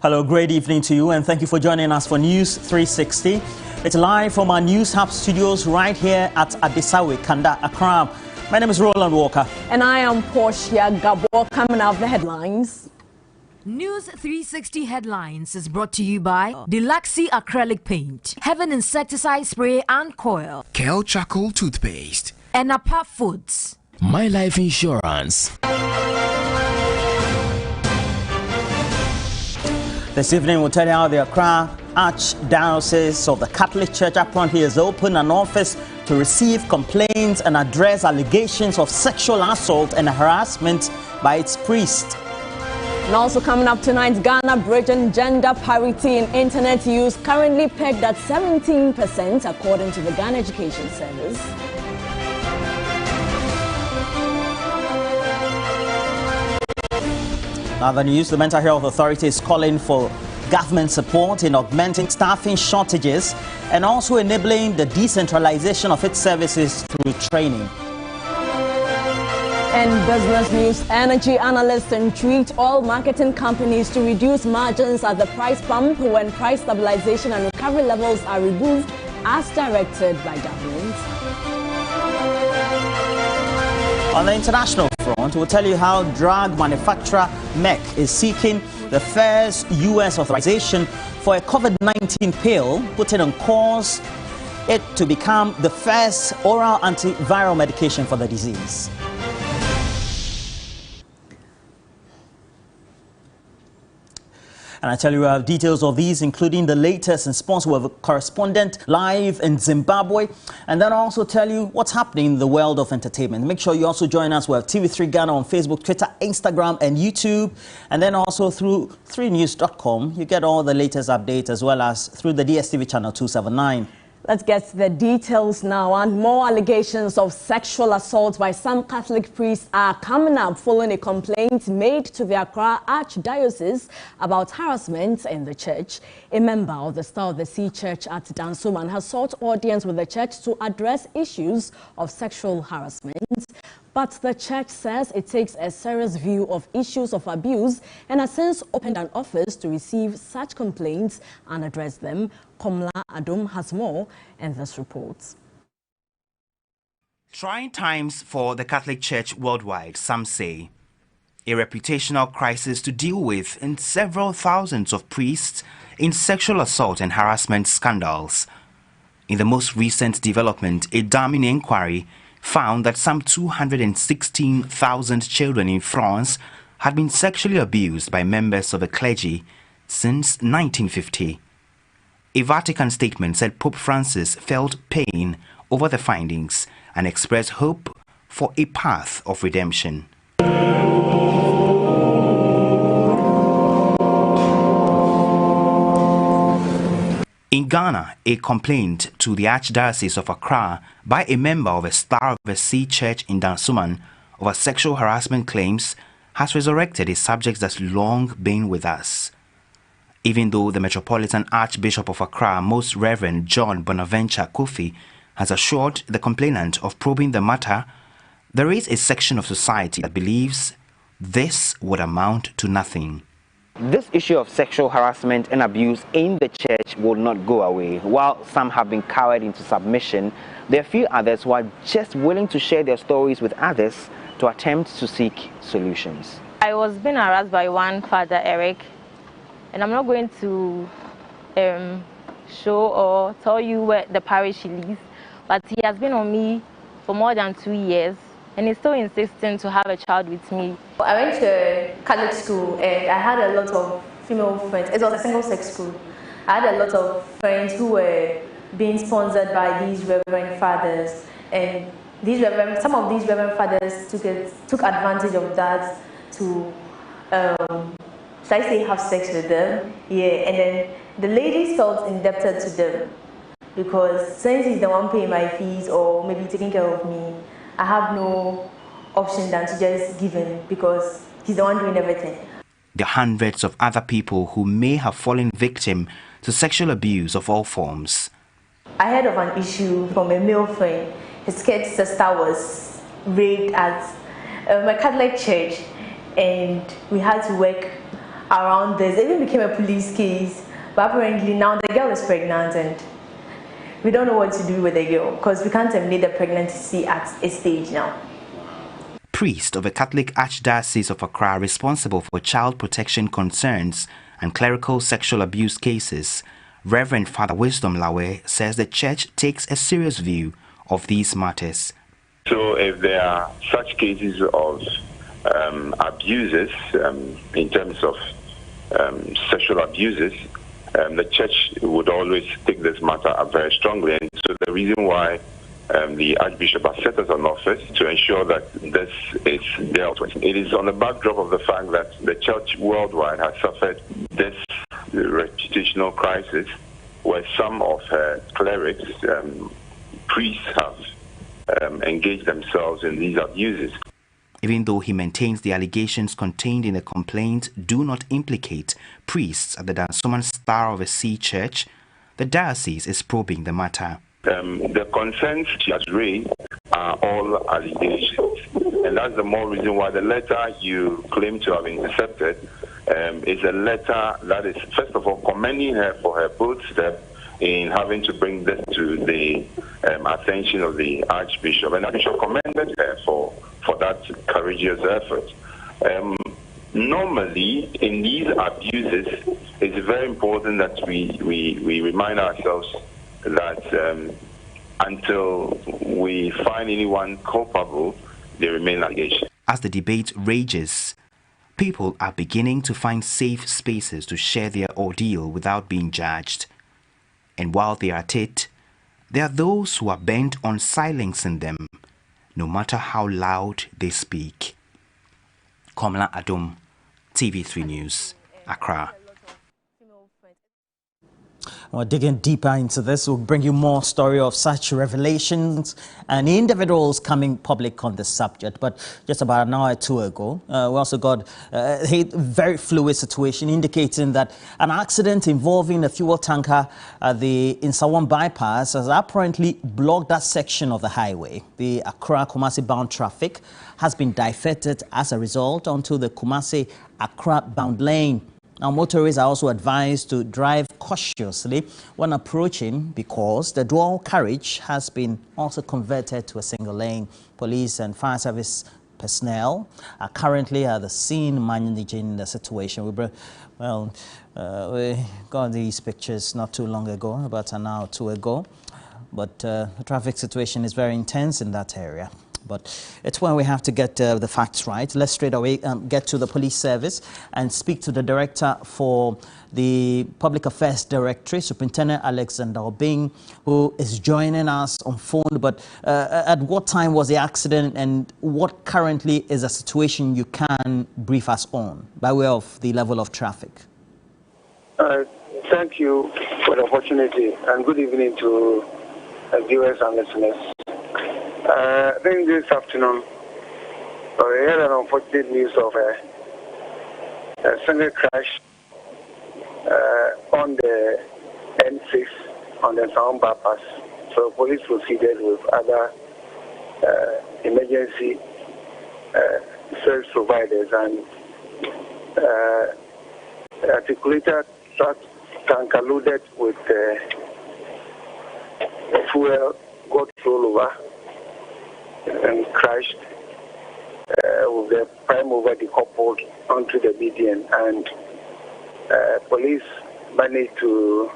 Hello, great evening to you, and thank you for joining us for News 360. It's live from our News Hub studios right here at Adisawe, Kanda, Accra. My name is Roland Walker. And I am Portia Gabo. Coming out the headlines. News 360 headlines is brought to you by Deluxe Acrylic Paint, Heaven Insecticide Spray and Coil, Kel Charcoal Toothpaste, and Apart Foods, My Life Insurance. This evening we'll tell you how the Accra Archdiocese of the Catholic Church apparently has opened an office to receive complaints and address allegations of sexual assault and harassment by its priest. And also coming up tonight, Ghana bridging gender parity in internet use currently pegged at 17% according to the Ghana Education Service. Other news, the Mental Health Authority is calling for government support in augmenting staffing shortages and also enabling the decentralization of its services through training. And business news, energy analysts entreat all marketing companies to reduce margins at the price pump when price stabilization and recovery levels are removed as directed by government. On the international front, we'll tell you how drug manufacturer Merck is seeking the first U.S. authorization for a COVID-19 pill, putting on course it to become the first oral antiviral medication for the disease. And I tell you, we have details of these, including the latest in sports. We have a correspondent live in Zimbabwe. And then I'll also tell you what's happening in the world of entertainment. Make sure you also join us. We have TV3 Ghana on Facebook, Twitter, Instagram, and YouTube. And then also through 3news.com, you get all the latest updates, as well as through the DSTV channel 279. Let's get to the details now. And more allegations of sexual assault by some Catholic priests are coming up following a complaint made to the Accra Archdiocese about harassment in the church. A member of the Star of the Sea Church at Nsawam has sought audience with the church to address issues of sexual harassment. But the church says it takes a serious view of issues of abuse and has since opened an office to receive such complaints and address them. Komla Adom has more in this report. Trying times for the Catholic Church worldwide, some say. A reputational crisis to deal with, and several thousands of priests in sexual assault and harassment scandals. In the most recent development, a damning inquiry found that some 216,000 children in France had been sexually abused by members of the clergy since 1950. A Vatican statement said Pope Francis felt pain over the findings and expressed hope for a path of redemption. In Ghana, a complaint to the Archdiocese of Accra by a member of a Star of the Sea Church in Nsawam over sexual harassment claims has resurrected a subject that's long been with us. Even though the Metropolitan Archbishop of Accra, Most Reverend John Bonaventure Kofi, has assured the complainant of probing the matter, there is a section of society that believes this would amount to nothing. This issue of sexual harassment and abuse in the church will not go away. While some have been cowered into submission, there are few others who are just willing to share their stories with others to attempt to seek solutions. I was being harassed by one Father Eric, and I'm not going to show or tell you where the parish he lives, but he has been on me for more than 2 years, and he's still insisting to have a child with me. I went to Catholic school and I had a lot of female friends. It was a single-sex school. I had a lot of friends who were being sponsored by these reverend fathers, and some of these reverend fathers took advantage of that to, should I say, have sex with them. Yeah, and then the ladies felt indebted to them because since he's the one paying my fees or maybe taking care of me, I have no option than to just give in because he's the one doing everything. There are hundreds of other people who may have fallen victim to sexual abuse of all forms. I heard of an issue from a male friend. His kid's sister was raped at my Catholic church, and we had to work around this. It even became a police case. But apparently now the girl is pregnant and we don't know what to do with the girl because we can't terminate the pregnancy at a stage now. Priest of the Catholic Archdiocese of Accra responsible for child protection concerns and clerical sexual abuse cases, Reverend Father Wisdom Lawe, says the church takes a serious view of these matters. So if there are such cases of abuses in terms of sexual abuses, the church would always take this matter up very strongly. And so the reason why the Archbishop has set us an office to ensure that this is dealt with. It is on the backdrop of the fact that the church worldwide has suffered this reputational crisis where some of her clerics, priests have engaged themselves in these abuses. Even though he maintains the allegations contained in the complaint do not implicate priests at the Nsawam Star of the Sea Church, the diocese is probing the matter. The concerns she has raised are all allegations, and that's the more reason why the letter you claim to have intercepted is a letter that is, first of all, commending her for her bold step in having to bring this to the attention of the Archbishop, and the Archbishop commended her for that courageous effort. Normally, in these abuses, it's very important that we remind ourselves that until we find anyone culpable, they remain allegations. As the debate rages, people are beginning to find safe spaces to share their ordeal without being judged. And while they are at it, there are those who are bent on silencing them, no matter how loud they speak. Komla Adom, TV3 News, Accra. Well, digging deeper into this, we'll bring you more story of such revelations and individuals coming public on the subject. But just about an hour or two ago, we also got a very fluid situation indicating that an accident involving a fuel tanker at the Nsawam bypass has apparently blocked that section of the highway. The Accra-Kumasi bound traffic has been diverted as a result onto the Kumasi-Accra bound lane. Now, motorists are also advised to drive cautiously when approaching because the dual carriage has been also converted to a single lane. Police and fire service personnel are currently at the scene managing the situation. We got these pictures not too long ago, about an hour or two ago, but the traffic situation is very intense in that area. But it's when we have to get the facts right. Let's straight away get to the police service and speak to the director for the Public Affairs Directorate, Superintendent Alexander Obing, who is joining us on phone. But at what time was the accident and what currently is the situation you can brief us on by way of the level of traffic? Thank you for the opportunity and good evening to viewers and listeners. I think this afternoon, we had an unfortunate news of a single crash on the N6 on the Nsawam bypass. So police proceeded with other emergency service providers and articulated truck tanker loaded with fuel got rolled over and crashed with the prime mover decoupled onto the median, and police managed to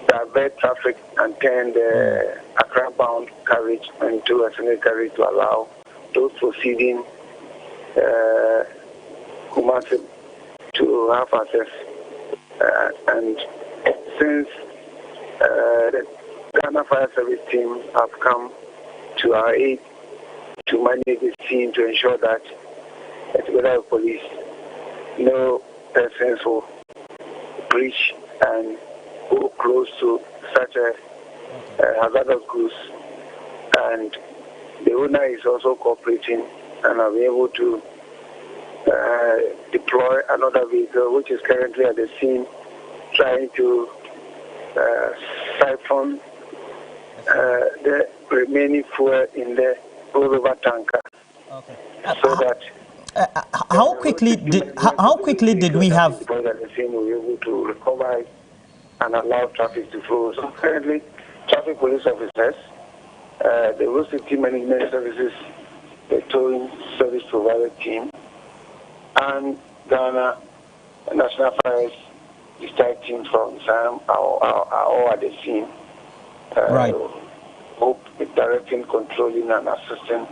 divert traffic and turn the Accra-bound carriage into a single carriage to allow those proceeding Kumasi to have access. And since the Ghana Fire Service team have come to our aid to manage the scene to ensure that, together with police, no persons will breach and go close to such a hazardous goods. And the owner is also cooperating and are able to deploy another vehicle, which is currently at the scene, trying to siphon the remaining fuel in the rollover tanker, so that How quickly did we have? Because at the same, we were able to recover it and allow traffic to flow. So currently, traffic police officers, the road safety management services, the towing service provider team, and Ghana National Fire District team from Nsawam are all at the scene. Right. Hope directing, controlling, and assisting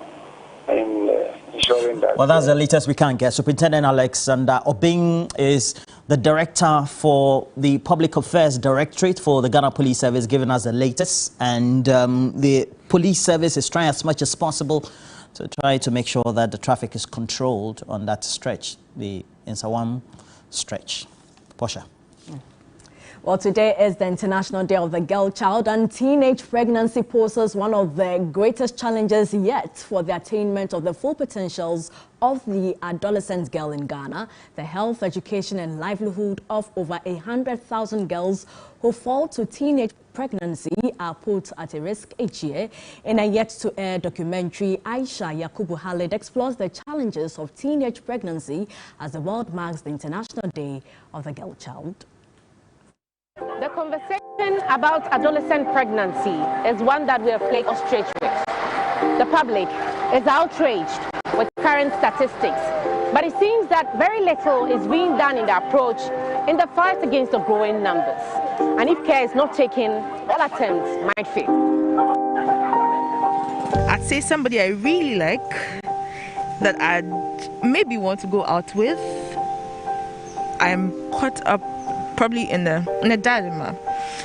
in ensuring that. Well, that's the latest we can get. Superintendent Alexander Obing is the director for the Public Affairs Directorate for the Ghana Police Service, giving us the latest. And the police service is trying as much as possible to try to make sure that the traffic is controlled on that stretch, the Nsawam stretch. Portia. Well, today is the International Day of the Girl Child, and teenage pregnancy poses one of the greatest challenges yet for the attainment of the full potentials of the adolescent girl in Ghana. The health, education and livelihood of over 100,000 girls who fall to teenage pregnancy are put at a risk each year. In a yet-to-air documentary, Aisha Yakubu Khalid explores the challenges of teenage pregnancy as the world marks the International Day of the Girl Child. The conversation about adolescent pregnancy is one that we are playing ostrich with. The public is outraged with current statistics, but it seems that very little is being done in the approach in the fight against the growing numbers. And if care is not taken, all attempts might fail. I'd say somebody I really like that I'd maybe want to go out with. I'm caught up probably in a dilemma.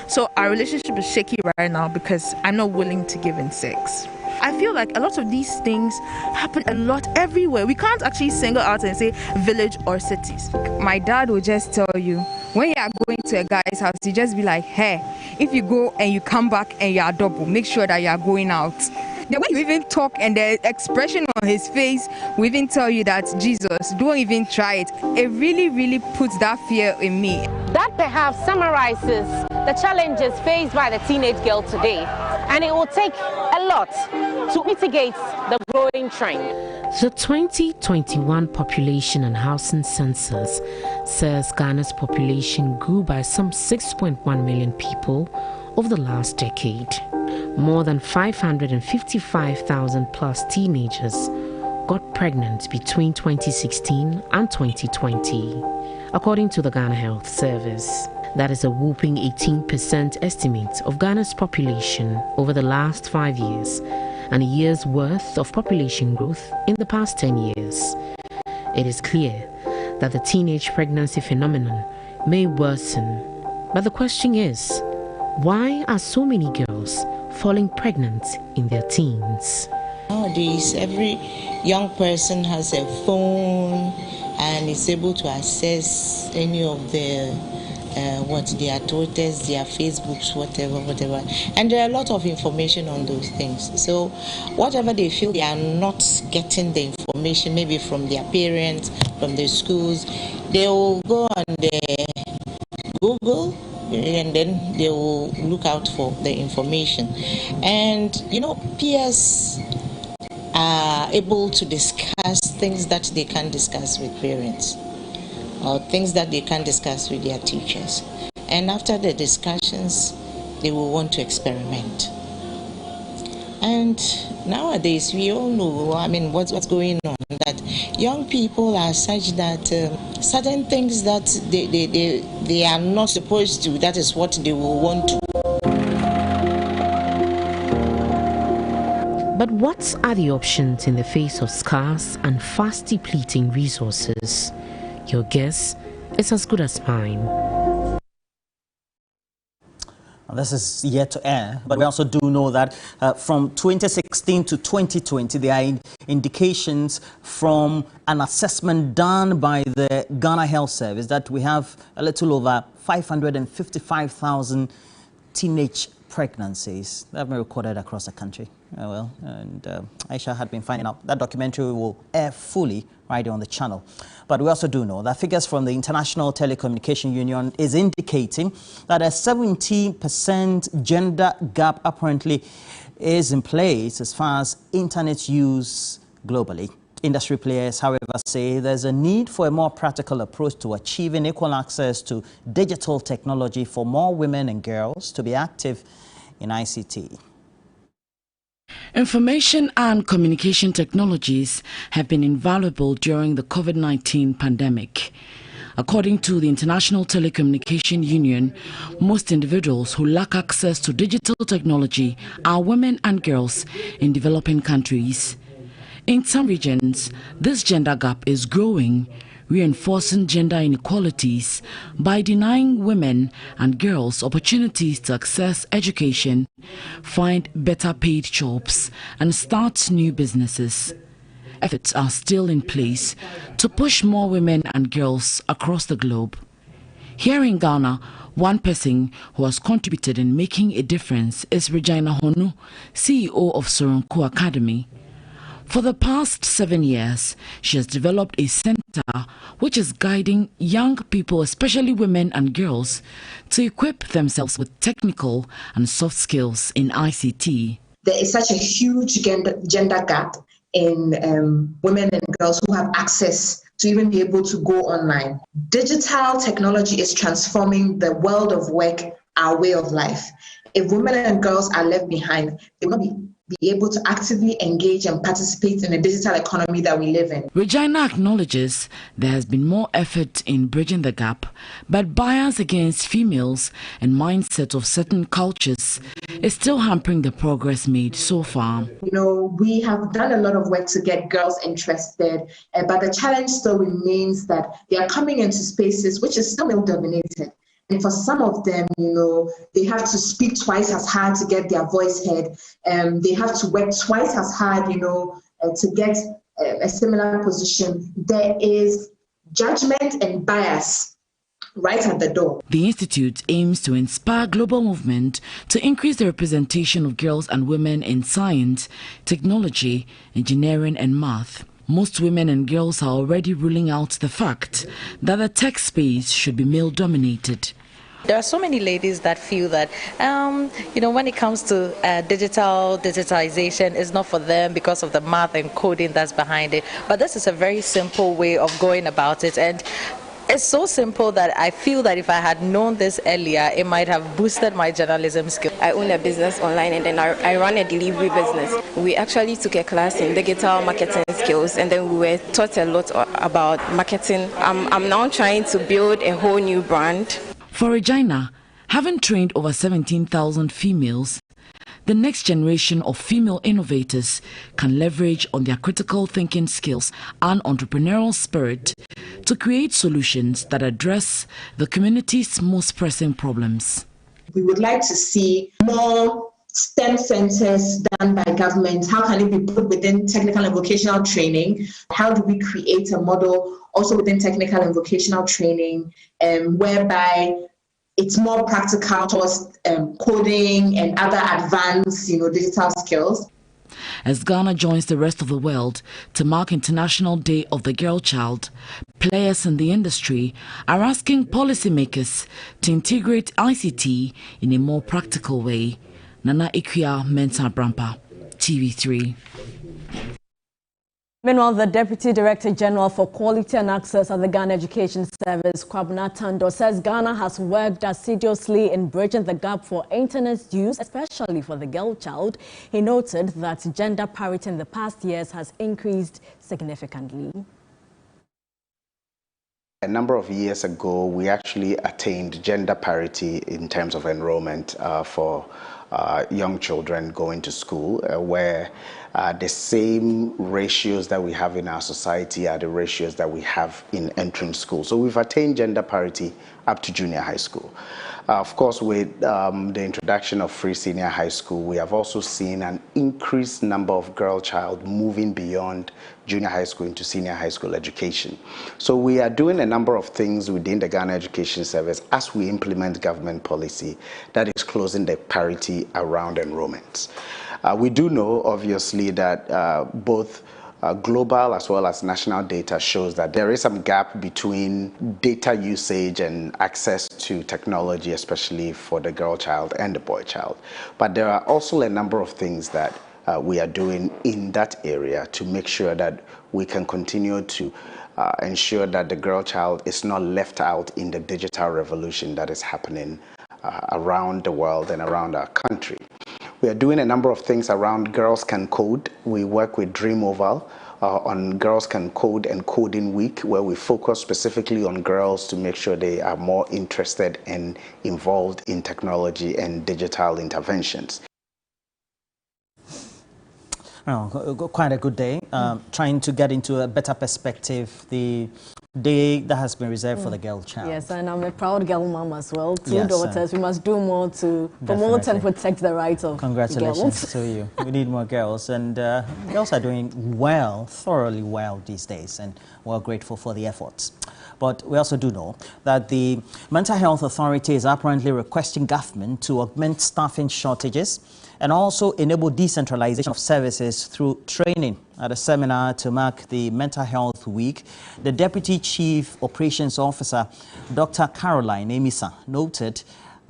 So our relationship is shaky right now because I'm not willing to give in sex. I feel like a lot of these things happen a lot everywhere. We can't actually single out and say village or cities. My dad will just tell you, when you are going to a guy's house, you just be like, hey, if you go and you come back and you are double, make sure that you are going out. The way you even talk and the expression on his face will even tell you that, Jesus, don't even try it. It really, really puts that fear in me. That perhaps summarizes the challenges faced by the teenage girl today. And it will take a lot to mitigate the growing trend. The 2021 Population and Housing Census says Ghana's population grew by some 6.1 million people over the last decade. More than 555,000 plus teenagers got pregnant between 2016 and 2020, according to the Ghana Health Service. That is a whopping 18% estimate of Ghana's population over the last 5 years, and a year's worth of population growth in the past 10 years. It is clear that the teenage pregnancy phenomenon may worsen, but the question is, why are so many girls falling pregnant in their teens? Nowadays, every young person has a phone and is able to access any of their their Twitters, their Facebooks, whatever. And there are a lot of information on those things. So whatever they feel they are not getting the information, maybe from their parents, from the schools, they will go on the Google and then they will look out for the information. And, peers are able to discuss things that they can't discuss with parents, or things that they can't discuss with their teachers. And after the discussions, they will want to experiment. And nowadays, we all know, what's going on, that young people are such that certain things that they are not supposed to, that is what they will want to. But what are the options in the face of scarce and fast depleting resources? Your guess is as good as mine. This is yet to air, but we also do know that from 2016 to 2020, there are indications from an assessment done by the Ghana Health Service that we have a little over 555,000 teenage pregnancies that have been recorded across the country. Aisha had been finding out. That documentary will air fully right on the channel. But we also do know that figures from the International Telecommunication Union is indicating that a 70% gender gap apparently is in place as far as internet use globally. Industry players, however, say there's a need for a more practical approach to achieving equal access to digital technology for more women and girls to be active in ICT. Information and communication technologies have been invaluable during the COVID-19 pandemic. According to the International Telecommunication Union, most individuals who lack access to digital technology are women and girls in developing countries. In some regions, this gender gap is growing, reinforcing gender inequalities by denying women and girls opportunities to access education, find better paid jobs, and start new businesses. Efforts are still in place to push more women and girls across the globe. Here in Ghana, one person who has contributed in making a difference is Regina Honu, CEO of Soronko Academy. For the past 7 years, she has developed a center which is guiding young people, especially women and girls, to equip themselves with technical and soft skills in ICT. There is such a huge gender gap in women and girls who have access to even be able to go online. Digital technology is transforming the world of work, our way of life. If women and girls are left behind, they will not be able to actively engage and participate in the digital economy that we live in. Regina acknowledges there has been more effort in bridging the gap, but bias against females and mindset of certain cultures is still hampering the progress made so far. You know, we have done a lot of work to get girls interested, but the challenge still remains that they are coming into spaces which is still male-dominated. And for some of them, you know, they have to speak twice as hard to get their voice heard. They have to work twice as hard, you know, to get a similar position. There is judgment and bias right at the door. The Institute aims to inspire global movement to increase the representation of girls and women in science, technology, engineering, and math. Most women and girls are already ruling out the fact that the tech space should be male-dominated. There are so many ladies that feel that, you know, when it comes to digitization, it's not for them because of the math and coding that's behind it. But this is a very simple way of going about it. And it's so simple that I feel that if I had known this earlier, it might have boosted my journalism skills. I own a business online and then I run a delivery business. We actually took a class in digital marketing skills and then we were taught a lot about marketing. I'm now trying to build a whole new brand. For Regina, having trained over 17,000 females, the next generation of female innovators can leverage on their critical thinking skills and entrepreneurial spirit to create solutions that address the community's most pressing problems. We would like to see more STEM centers done by government. How can it be put within technical and vocational training? How do we create a model also within technical and vocational training whereby it's more practical towards coding and other advanced, you know, digital skills? As Ghana joins the rest of the world to mark International Day of the Girl Child, players in the industry are asking policymakers to integrate ICT in a more practical way. Nana Ikuya Mensa Brampa, TV3. Meanwhile, the Deputy Director General for Quality and Access at the Ghana Education Service, Kwabena Tando, says Ghana has worked assiduously in bridging the gap for internet use, especially for the girl child. He noted that gender parity in the past years has increased significantly. A number of years ago, we actually attained gender parity in terms of enrollment for young children going to school, where the same ratios that we have in our society are the ratios that we have in entering school. So we've attained gender parity up to junior high school. Of course, with the introduction of free senior high school, we have also seen an increased number of girl child moving beyond junior high school into senior high school education. So we are doing a number of things within the Ghana Education Service as we implement government policy that is closing the parity around enrollments. We do know, obviously, that both global as well as national data shows that there is some gap between data usage and access to technology, especially for the girl child and the boy child. But there are also a number of things that we are doing in that area to make sure that we can continue to ensure that the girl child is not left out in the digital revolution that is happening around the world and around our country. We are doing a number of things around Girls Can Code. We work with Dream Oval on Girls Can Code and Coding Week, where we focus specifically on girls to make sure they are more interested and involved in technology and digital interventions. Oh, quite a good day. Trying to get into a better perspective, the day that has been reserved for the girl child. Yes, and I'm a proud girl mom as well. Two daughters. We must do more to promote and protect the rights of Congratulations girls. to you. We need more girls, and girls are doing well, thoroughly well these days, and we're grateful for the efforts. But we also do know that the Mental Health Authority is apparently requesting government to augment staffing shortages and also enable decentralization of services through training. At a seminar to mark the Mental Health Week, the Deputy Chief Operations Officer, Dr. Caroline Emisa, noted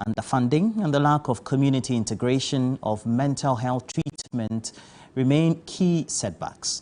underfunding and the lack of community integration of mental health treatment remain key setbacks.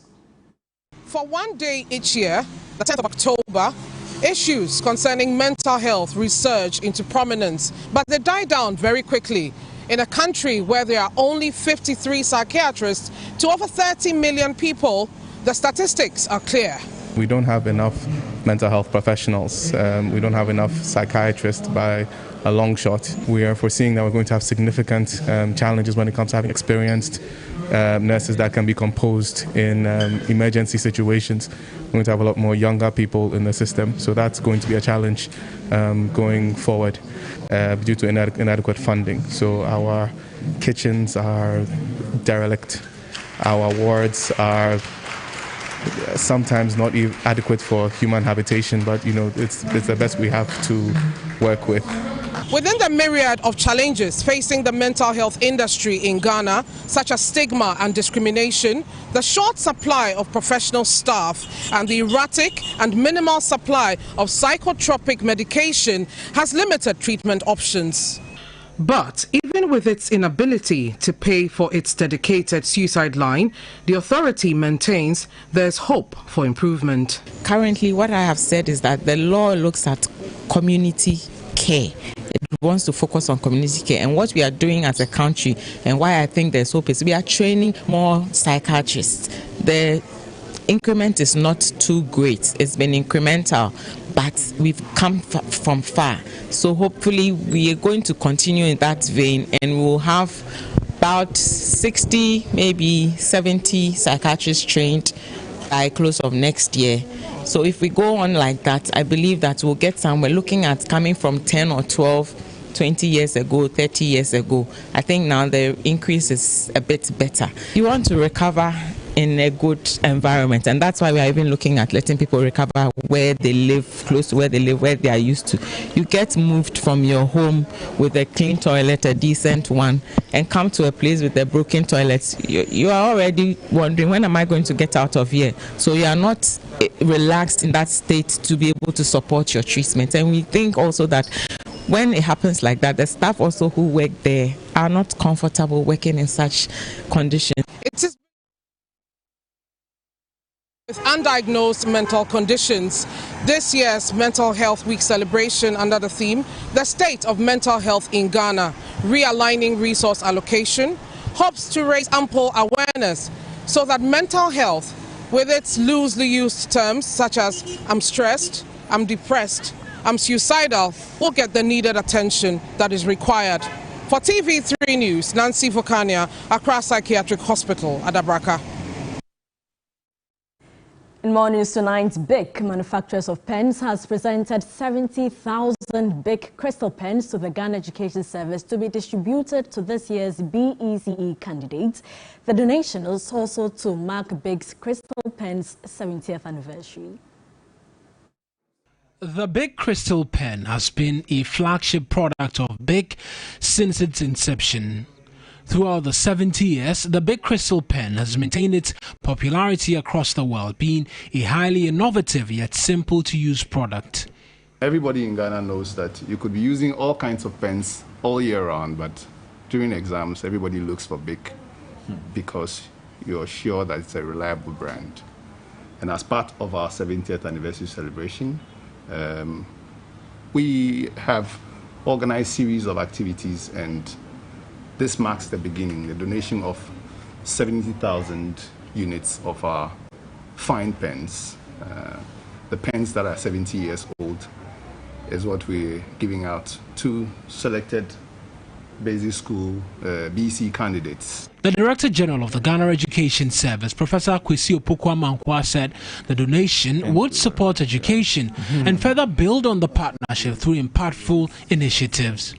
For one day each year, the 10th of October, issues concerning mental health resurge into prominence, but they die down very quickly. In a country where there are only 53 psychiatrists to over 30 million people, the statistics are clear. We don't have enough mental health professionals. We don't have enough psychiatrists by a long shot. We are foreseeing that we're going to have significant challenges when it comes to having experienced nurses that can be composed in emergency situations. We're going to have a lot more younger people in the system, so that's going to be a challenge going forward due to inadequate funding. So our kitchens are derelict, our wards are sometimes not even adequate for human habitation, but you know, it's the best we have to work with. Within the myriad of challenges facing the mental health industry in Ghana, such as stigma and discrimination, the short supply of professional staff and the erratic and minimal supply of psychotropic medication has limited treatment options. But even with its inability to pay for its dedicated suicide line, the authority maintains there's hope for improvement. Currently, what I have said is that the law looks at community care. It wants to focus on community care, and what we are doing as a country and why I think there's hope is we are training more psychiatrists. The increment is not too great. It's been incremental, but we've come from far. So hopefully we are going to continue in that vein, and we'll have about 60, maybe 70 psychiatrists trained by close of next year. So if we go on like that, I believe that we'll get somewhere. Looking at coming from 10 or 12, 20 years ago, 30 years ago, I think now the increase is a bit better. You want to recover in a good environment, and that's why we are even looking at letting people recover where they live, close to where they live, where they are used to. You get moved from your home with a clean toilet, a decent one, and come to a place with a broken toilet. You are already wondering, when am I going to get out of here? So you are not relaxed in that state to be able to support your treatment. And we think also that when it happens like that, the staff also who work there are not comfortable working in such conditions. It is with undiagnosed mental conditions. This year's Mental Health Week celebration under the theme, The State of Mental Health in Ghana, Realigning Resource Allocation, hopes to raise ample awareness so that mental health, with its loosely used terms such as I'm stressed, I'm depressed, I'm suicidal, will get the needed attention that is required. For TV3 News, Nancy Fokania, Accra Psychiatric Hospital, Adabraka. In more news tonight, BIC, manufacturers of pens, has presented 70,000 BIC crystal pens to the Ghana Education Service to be distributed to this year's BECE candidates. The donation is also to mark BIC's crystal pens' 70th anniversary. The BIC Crystal Pen has been a flagship product of BIC since its inception. Throughout the 70 years, the BIC Crystal Pen has maintained its popularity across the world, being a highly innovative yet simple to use product. Everybody in Ghana knows that you could be using all kinds of pens all year round, but during exams, everybody looks for BIC. because you're sure that it's a reliable brand. And as part of our 70th anniversary celebration, we have organized a series of activities, and this marks the beginning, the donation of 70,000 units of our fine pens. The pens that are 70 years old is what we're giving out to selected basic school BC candidates. The Director General of the Ghana Education Service, Professor Kwesi Opoku-Amankwah, said the donation would support education and further build on the partnership through impactful initiatives.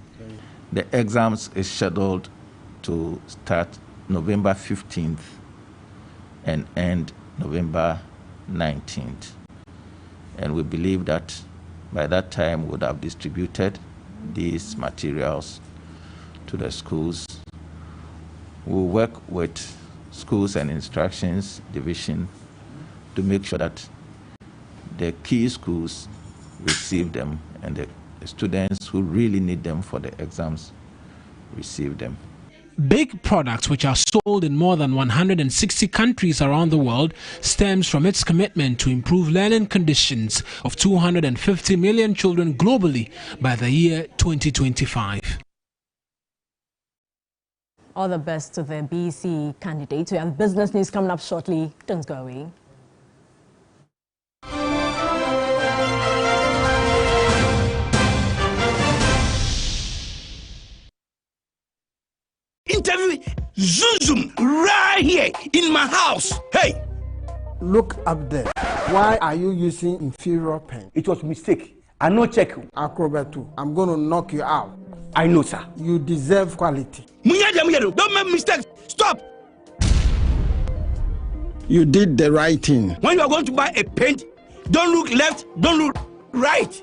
The exams is scheduled to start November 15th and end November 19th. And we believe that by that time we would have distributed these materials to the schools. We'll work with schools and instructions division to make sure that the key schools receive them and the students who really need them for the exams receive them. Big products, which are sold in more than 160 countries around the world, stems from its commitment to improve learning conditions of 250 million children globally by the year 2025. All the best to the BC candidates. We have business news coming up shortly. Don't go away. Interview Zoom right here in my house. Hey! Look up there. Why are you using inferior pen? It was a mistake. I no check. Acrobat 2. I'm going to knock you out. I know, sir. You deserve quality. Don't make mistakes. Stop. You did the right thing. When you are going to buy a pen, don't look left, don't look right.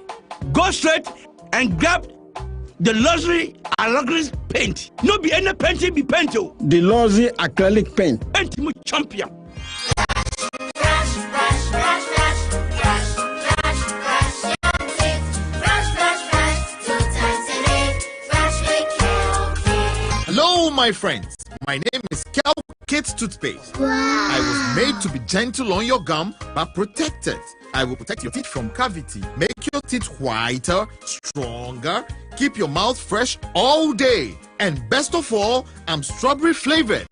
Go straight and grab the luxury acrylic paint. No be any painting be painted. The luxury acrylic paint. Paint champion. Hello, my friends. My name is Kel Kids Toothpaste. Wow. I was made to be gentle on your gum but protected. I will protect your teeth from cavity, make your teeth whiter, stronger, keep your mouth fresh all day. And best of all, I'm strawberry flavored.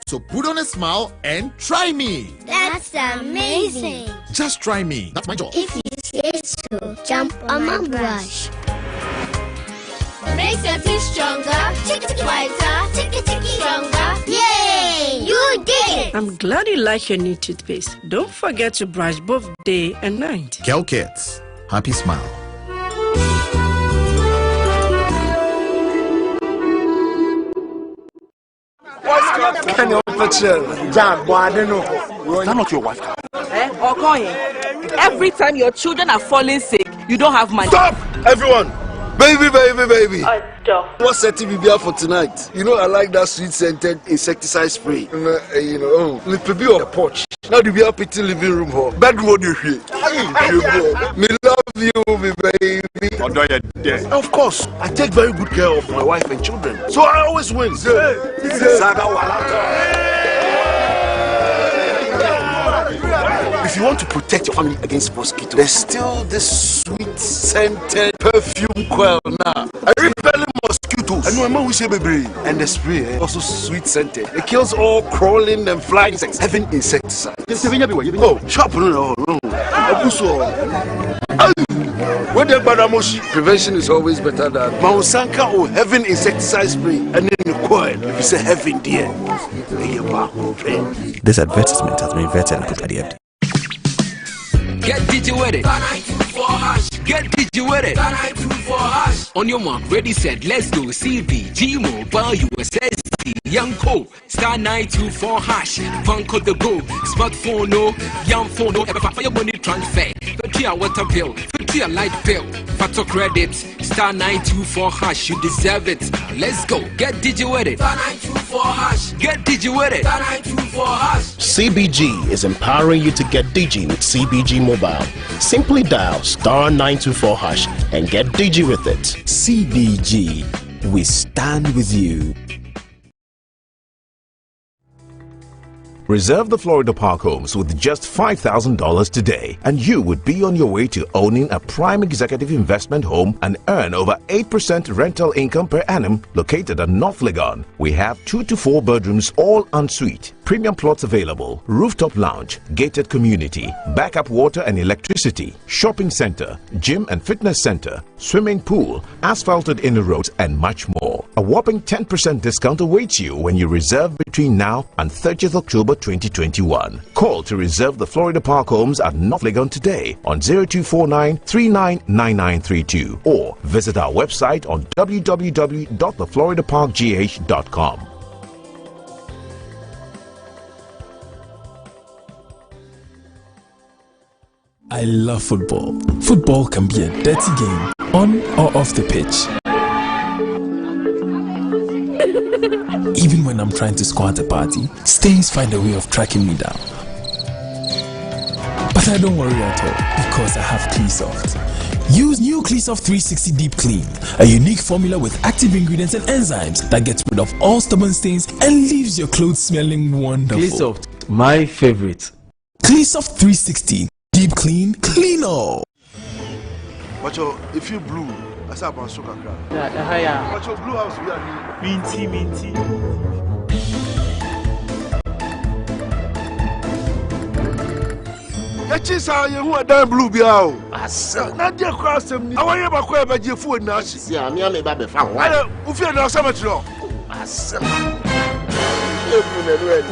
So put on a smile and try me. That's amazing. Just try me. That's my job. If you say so, jump on my brush. Makes your teeth stronger, whiter, stronger. Yay! You did it! I'm glad you like your new toothpaste. Don't forget to brush both day and night. Kel Kids, happy smile. Can you picture? Jack, boy, I don't know. That's not your wife. Every time your children are falling sick, you don't have money. Stop! Everyone! Baby. What setting we be for tonight? You know I like that sweet-scented insecticide spray. Little bit on the porch. Now do we have pretty living room for bedroom? What do you hear? Me love you, me baby. Of course, I take very good care of my wife and children, so I always win. If you want to protect your family against mosquito, there's still this sweet-scented perfume coil now. I repelling mosquitoes. I know I'm always baby. And the spray also sweet-scented. It kills all crawling and flying insects. Having insecticide. Oh, sharp no. Prevention is always better than Mausanka or having insecticide spray. And then the coil, if you say having dear. This advertisement has been vetted and put at the end. Get digi with it. Get digi with it. On your mark, ready, set, let's go. CBG Mobile USSD. Young Co. Star 924 hash. Vanco the go. Smartphone no. Young phone no. Ever for your money transfer. 50 a water bill. 50 a light bill. Factor credit. Star 924 hash. You deserve it. Let's go. Get digi with it. Star 924 hash. Get digi with it. Star 924 hash. CBG is empowering you to get digi with CBG Mobile. Simply dial star 924 hash and get digi with it. CBG, we stand with you. Reserve the Florida Park homes with just $5,000 today, and you would be on your way to owning a prime executive investment home and earn over 8% rental income per annum located at North Legon. We have 2 to 4 bedrooms, all en suite. Premium plots available, rooftop lounge, gated community, backup water and electricity, shopping center, gym and fitness center, swimming pool, asphalted inner roads, and much more. A whopping 10% discount awaits you when you reserve between now and 30th October 2021. Call to reserve the Florida Park homes at North Legon today on 0249 399932 or visit our website on www.thefloridaparkgh.com. I love football. Football can be a dirty game, on or off the pitch. Even when I'm trying to score at a party, stains find a way of tracking me down. But I don't worry at all, because I have Cleansoft. Use new Cleansoft 360 Deep Clean, a unique formula with active ingredients and enzymes that gets rid of all stubborn stains and leaves your clothes smelling wonderful. Cleansoft, my favorite. Cleansoft 360 Deep Clean, clean all. But if you blue, I said about sugar crab. Yeah. But your blue house, we are Minty. Yachisa, you are damn blue biao. Not dear cross him. I want you to go by your food now. See, I'm your baby. Why? If you're not so much wrong.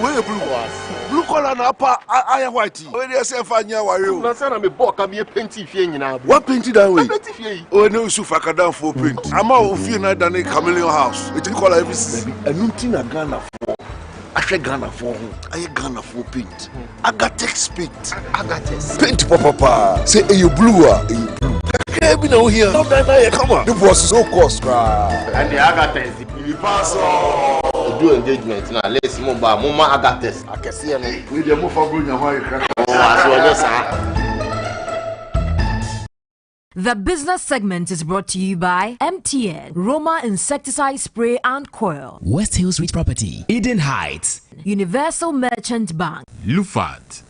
Where blue was. Blue color na pa I white. When they say fanya wario. Na say na me book am ye painti fie nyina. What painti that way? Painti fie. Oh no sufa ka down for paint. Ama ofie na dan chameleon house. It color every season. Enunti na Ghana for. Ahwe Ghana for ho. Aye Ghana for paint. Agatex paint. Agatex. Paint papa. Say you blue ah. Kakra bi na ho here. Come on. The boss is so cost cra. And the Agatex the pass do engagement now. Let's move back. Mama Agatex. Akese no. We dey move for bro nyawa ikra. The business segment is brought to you by MTN, Roma Insecticide Spray and Coil, West Hills Rich Property, Eden Heights, Universal Merchant Bank, Lufat.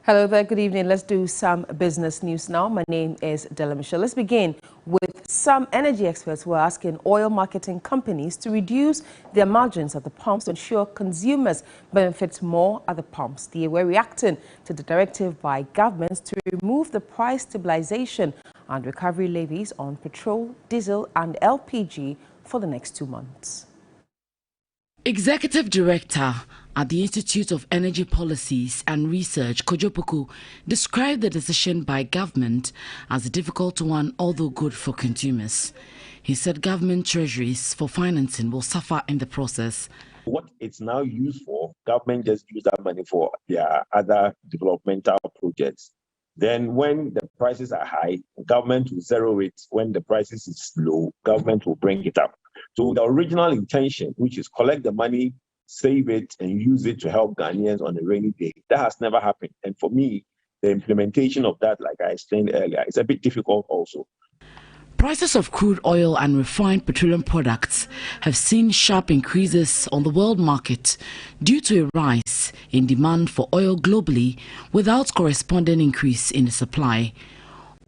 Hello there, good evening. Let's do some business news now. My name is Della Michelle. Let's begin with some energy experts who are asking oil marketing companies to reduce their margins at the pumps to ensure consumers benefit more at the pumps. They were reacting to the directive by governments to remove the price stabilization and recovery levies on petrol, diesel and LPG for the next 2 months. Executive Director at the Institute of Energy Policies and Research, Kojopoku, described the decision by government as a difficult one, although good for consumers. He said government treasuries for financing will suffer in the process. What it's now used for, government just use that money for their other developmental projects. Then when the prices are high, government will zero it. When the prices is low, government will bring it up. So the original intention, which is collect the money, save it, and use it to help Ghanaians on a rainy day, that has never happened. And for me, the implementation of that, like I explained earlier, is a bit difficult also. Prices of crude oil and refined petroleum products have seen sharp increases on the world market due to a rise in demand for oil globally without corresponding increase in the supply.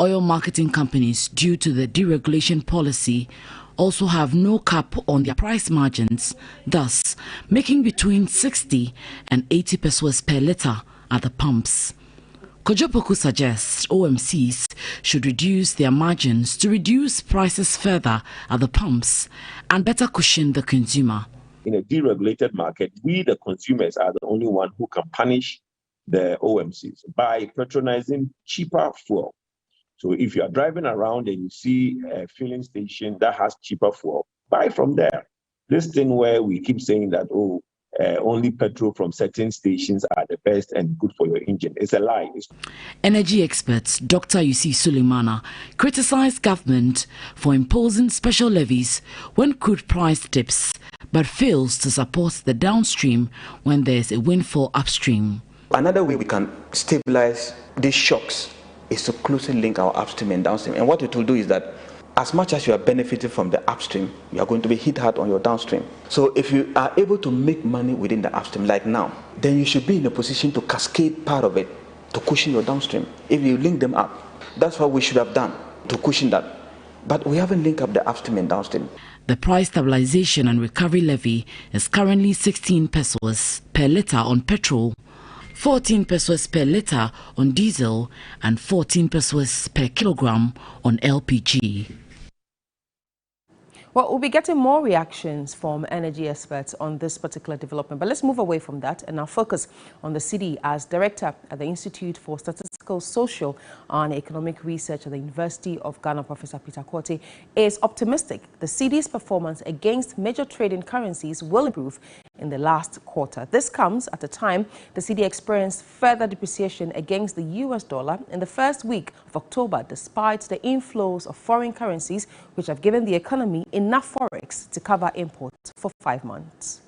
Oil marketing companies, due to the deregulation policy, also have no cap on their price margins, thus making between 60 and 80 pesos per litre at the pumps. Kojopoku suggests OMCs should reduce their margins to reduce prices further at the pumps and better cushion the consumer. In a deregulated market, we, the consumers, are the only one who can punish the OMCs by patronizing cheaper fuel. So if you are driving around and you see a filling station that has cheaper fuel, buy from there. This thing where we keep saying that, only petrol from certain stations are the best and good for your engine, it's a lie. Energy experts Dr. Yusi Suleimana criticized government for imposing special levies when crude price dips, but fails to support the downstream when there's a windfall upstream. Another way we can stabilize these shocks is to closely link our upstream and downstream. And what it will do is that as much as you are benefiting from the upstream, you are going to be hit hard on your downstream. So if you are able to make money within the upstream like now, then you should be in a position to cascade part of it to cushion your downstream. If you link them up, that's what we should have done to cushion that. But we haven't linked up the upstream and downstream. The price stabilization and recovery levy is currently 16 pesos per litre on petrol, 14 pesos per litre on diesel, and 14 pesos per kilogram on LPG. Well, we'll be getting more reactions from energy experts on this particular development. But let's move away from that and now focus on the city, as Director at the Institute for Statistical, Social and Economic Research at the University of Ghana, Professor Peter Korte, is optimistic the city's performance against major trading currencies will improve in the last quarter. This comes at a time the city experienced further depreciation against the US dollar in the first week of October, despite the inflows of foreign currencies, which have given the economy enough forex to cover imports for 5 months.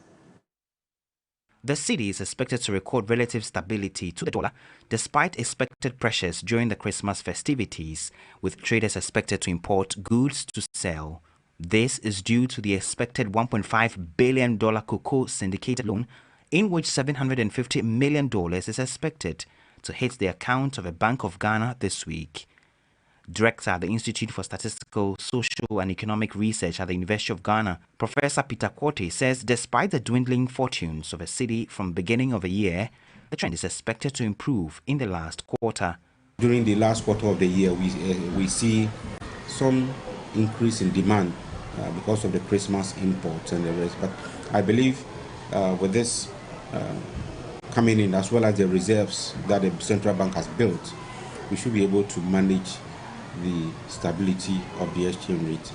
The city is expected to record relative stability to the dollar despite expected pressures during the Christmas festivities, with traders expected to import goods to sell. This is due to the expected $1.5 billion cocoa syndicated loan, in which $750 million is expected to hit the account of a Bank of Ghana this week. Director at the Institute for Statistical, Social and Economic Research at the University of Ghana, Professor Peter Korte, says despite the dwindling fortunes of a city from beginning of the year, the trend is expected to improve in the last quarter. During the last quarter of the year, we see some increase in demand because of the Christmas imports and the rest. But I believe with this coming in, as well as the reserves that the central bank has built, we should be able to manage the stability of the exchange rate.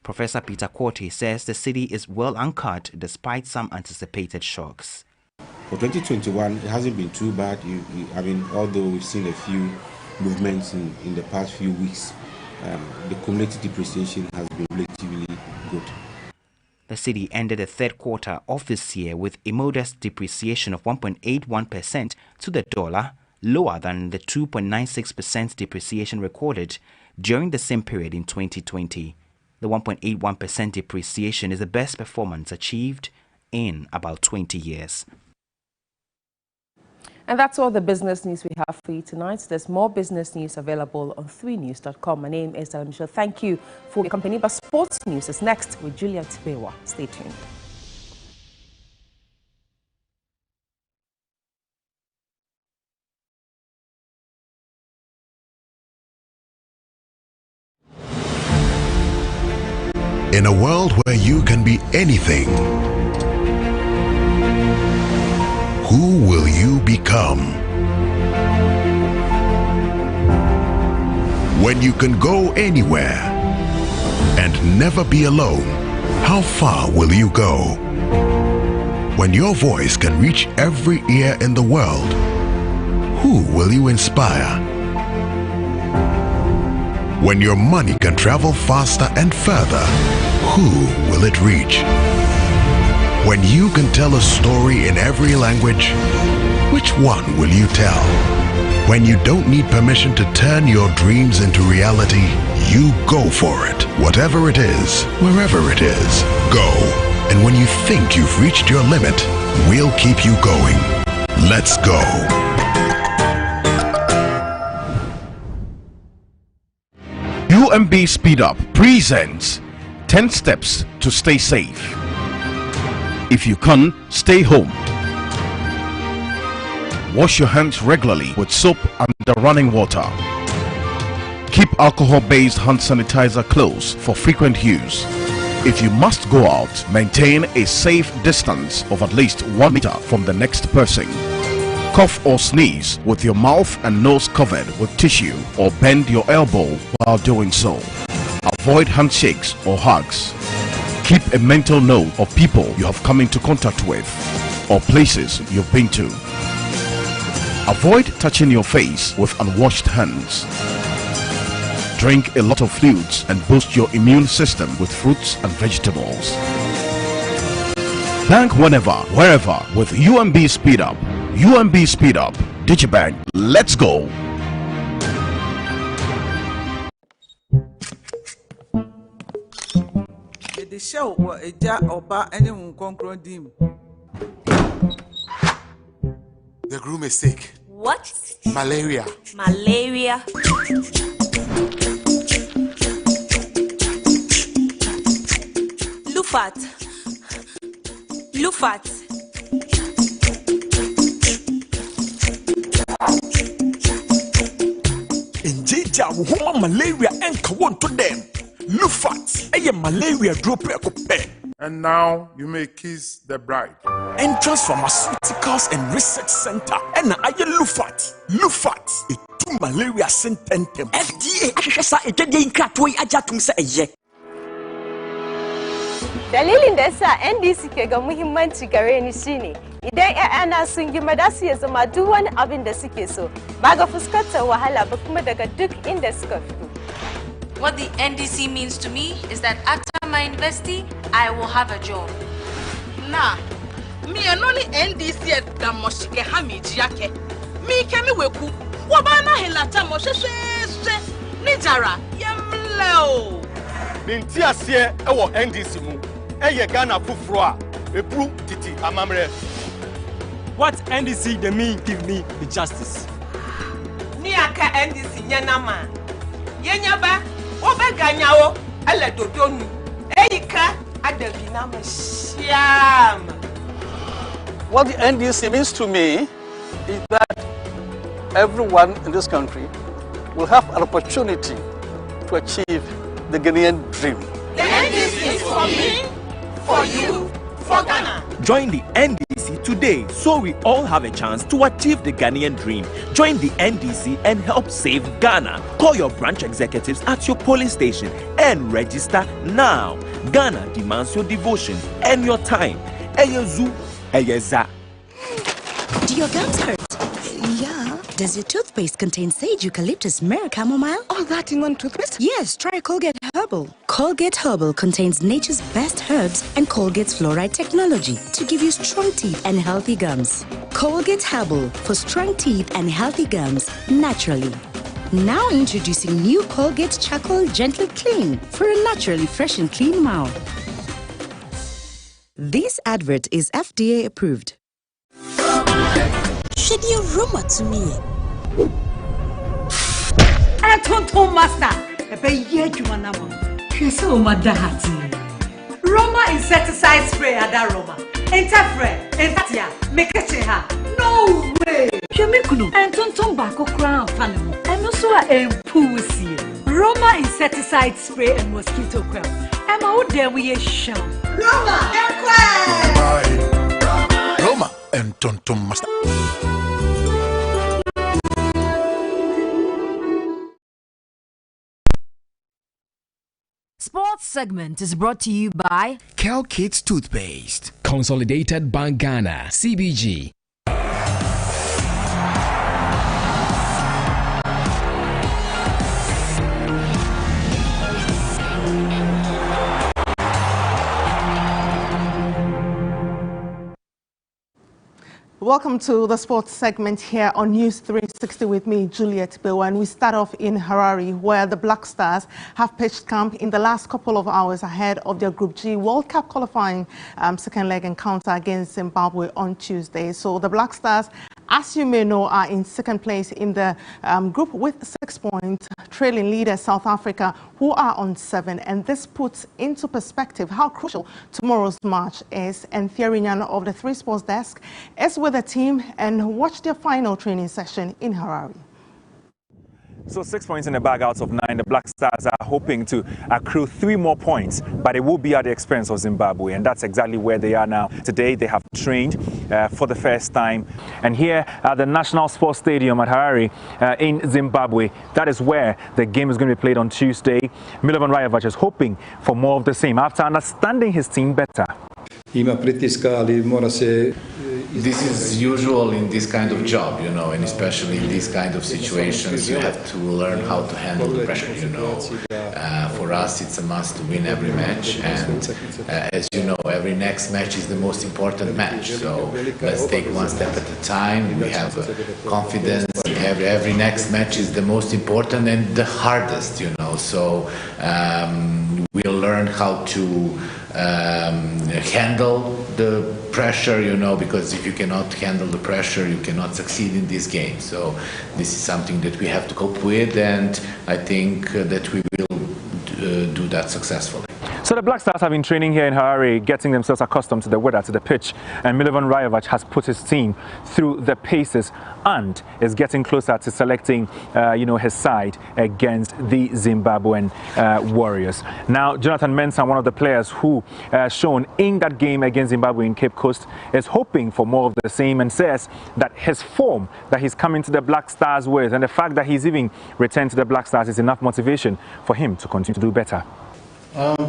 Professor Peter Korte says the city is well anchored despite some anticipated shocks. For 2021, it hasn't been too bad. I mean, although we've seen a few movements in the past few weeks, the cumulative depreciation has been relatively good. The city ended the third quarter of this year with a modest depreciation of 1.81% to the dollar, lower than the 2.96% depreciation recorded during the same period in 2020. The 1.81% depreciation is the best performance achieved in about 20 years. And that's all the business news we have for you tonight. There's more business news available on 3news.com. My name is Nsawam. Thank you for your company. But sports news is next with Juliet Bewa. Stay tuned. In a world where you can be anything, who will you become? When you can go anywhere and never be alone, how far will you go? When your voice can reach every ear in the world, who will you inspire? When your money can travel faster and further, who will it reach? When you can tell a story in every language, which one will you tell? When you don't need permission to turn your dreams into reality, you go for it. Whatever it is, wherever it is, go. And when you think you've reached your limit, we'll keep you going. Let's go. UMB Speed Up presents 10 steps to stay safe. If you can, stay home. Wash your hands regularly with soap and running water. Keep alcohol-based hand sanitizer close for frequent use. If you must go out, maintain a safe distance of at least 1 meter from the next person. Cough or sneeze with your mouth and nose covered with tissue, or bend your elbow while doing so. Avoid handshakes or hugs. Keep a mental note of people you have come into contact with or places you've been to. Avoid touching your face with unwashed hands. Drink a lot of fluids and boost your immune system with fruits and vegetables. Bank whenever, wherever with UMB Speed Up. UMB Speed Up. Digibank. Let's go. show or a jar or bar anyone conquer dim. The groom is sick. What? Malaria. Malaria. Lufat. Lufat. Injeja woman malaria and kawon to them. Lufat, a malaria drop. And now you may kiss the bride. Entrance Pharmaceuticals and Research Center. And I Lufat. Lufat, a 2 malaria sententem. FDA, I say a day cratway ajatum say. Dalilin da yasa NDC ke ga muhimmanci gare ni shine idan ƴaƴana sun yi madasi ya zama duk wani abin da suke so ba ga fuskantar wahala ba kuma daga duk inda suka fito. What the NDC means to me is that after my university, I will have a job. Nah, me and only NDC at the Moshike Hamiji yake. Me kemi weku. Wabana helata Mosheshe Nijara Yamleo. Binti asie ewo NDC mu. Eye Ghana fufroa. Ebru titi amamre. What NDC they mean give me the justice. Ni aka NDC nyanama. Yenyaba obeganyawo ele dodonu. Eyika adabina mashiam. What the NDC means to me is that everyone in this country will have an opportunity to achieve the Ghanaian dream. The NDC is for me, for you, for Ghana. Join the NDC today so we all have a chance to achieve the Ghanaian dream. Join the NDC and help save Ghana. Call your branch executives at your polling station and register now. Ghana demands your devotion and your time. Eyezu, eyeza. Do your gums hurt? Yeah. Does your toothpaste contain sage, eucalyptus, myrrh, chamomile? All that in one toothpaste? Yes, try Colgate Herbal. Colgate Herbal contains nature's best herbs and Colgate's fluoride technology to give you strong teeth and healthy gums. Colgate Herbal for strong teeth and healthy gums naturally. Now introducing new Colgate Charcoal Gentle Clean for a naturally fresh and clean mouth. This advert is FDA approved. Should you rumor to me? I don't master. A baby, you want to kiss all my dahati. Roma insecticide spray at that Roma. Interfere, Entatia, make a cheha. No way. You make no. And don't back crown animal. And also a pussy. Roma insecticide spray and mosquito coil. I'm out there with a sham. Roma, Roma and Tonton Master. Sports segment is brought to you by Cal Kids Toothpaste. Consolidated Bank Ghana, CBG. Welcome to the sports segment here on News 360 with me, Juliet Bewa. And we start off in Harare, where the Black Stars have pitched camp in the last couple of hours ahead of their Group G World Cup qualifying second leg encounter against Zimbabwe on Tuesday. So the Black Stars, as you may know, are in second place in the group with 6 points, trailing leader South Africa, who are on 7. And this puts into perspective how crucial tomorrow's match is. And Thierry Nyano of the 3 Sports Desk is with the team and watched their final training session in Harare. So 6 points in the bag out of 9. The Black Stars are hoping to accrue 3 more points, but it will be at the expense of Zimbabwe, and that's exactly where they are now. Today they have trained for the first time, and here at the National Sports Stadium at Harare in Zimbabwe, that is where the game is going to be played on Tuesday. Milovan Rajovic is hoping for more of the same after understanding his team better. This is usual in this kind of job, you know, and especially in these kind of situations, you have to learn how to handle the pressure, you know. For us, it's a must to win every match, and as you know, every next match is the most important match. So let's take one step at a time. We have confidence. Every next match is the most important and the hardest, you know. So we'll learn how to handle the pressure, you know, because if you cannot handle the pressure, you cannot succeed in this game. So this is something that we have to cope with, and I think that we will do that successfully. So the Black Stars have been training here in Harare, getting themselves accustomed to the weather, to the pitch, and Milovan Rajovac has put his team through the paces and is getting closer to selecting, his side against the Zimbabwean Warriors. Now, Jonathan Mensah, one of the players who shown in that game against Zimbabwe in Cape Coast, is hoping for more of the same and says that his form that he's coming to the Black Stars with and the fact that he's even returned to the Black Stars is enough motivation for him to continue to do better.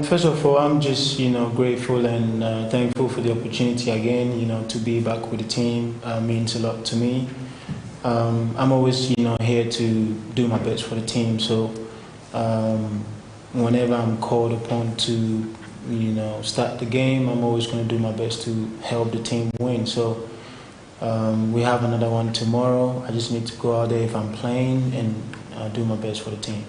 First of all, I'm just, grateful and thankful for the opportunity again, to be back with the team. Means a lot to me. I'm always, here to do my best for the team. So whenever I'm called upon to, start the game, I'm always going to do my best to help the team win. So we have another one tomorrow. I just need to go out there if I'm playing and do my best for the team.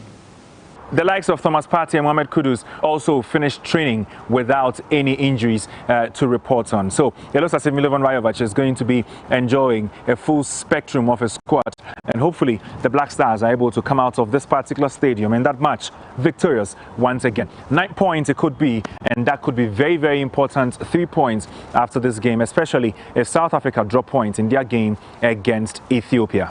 The likes of Thomas Partey and Mohamed Kudus also finished training without any injuries to report on. So it looks as if Milovan Rajovac is going to be enjoying a full spectrum of his squad. And hopefully the Black Stars are able to come out of this particular stadium in that match victorious once again. 9 points it could be, and that could be very, very important. 3 points after this game, especially if South Africa drop points in their game against Ethiopia.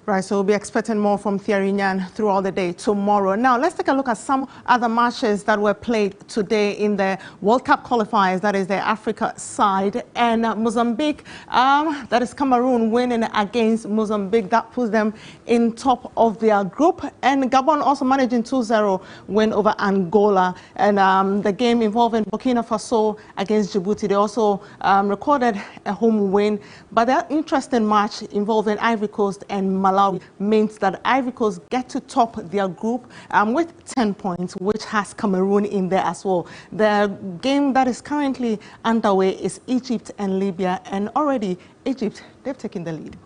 Right, so we'll be expecting more from Thierry Nyan throughout the day tomorrow. Now, let's take a look at some other matches that were played today in the World Cup qualifiers, that is the Africa side. And Mozambique, that is Cameroon, winning against Mozambique. That puts them in top of their group. And Gabon also managing 2-0 win over Angola. And the game involving Burkina Faso against Djibouti, they also recorded a home win. But that interesting match involving Ivory Coast and Malawi means that Ivory Coast get to top their group with 10 points, which has Cameroon in there as well. The game that is currently underway is Egypt and Libya, and already Egypt, they've taken the lead.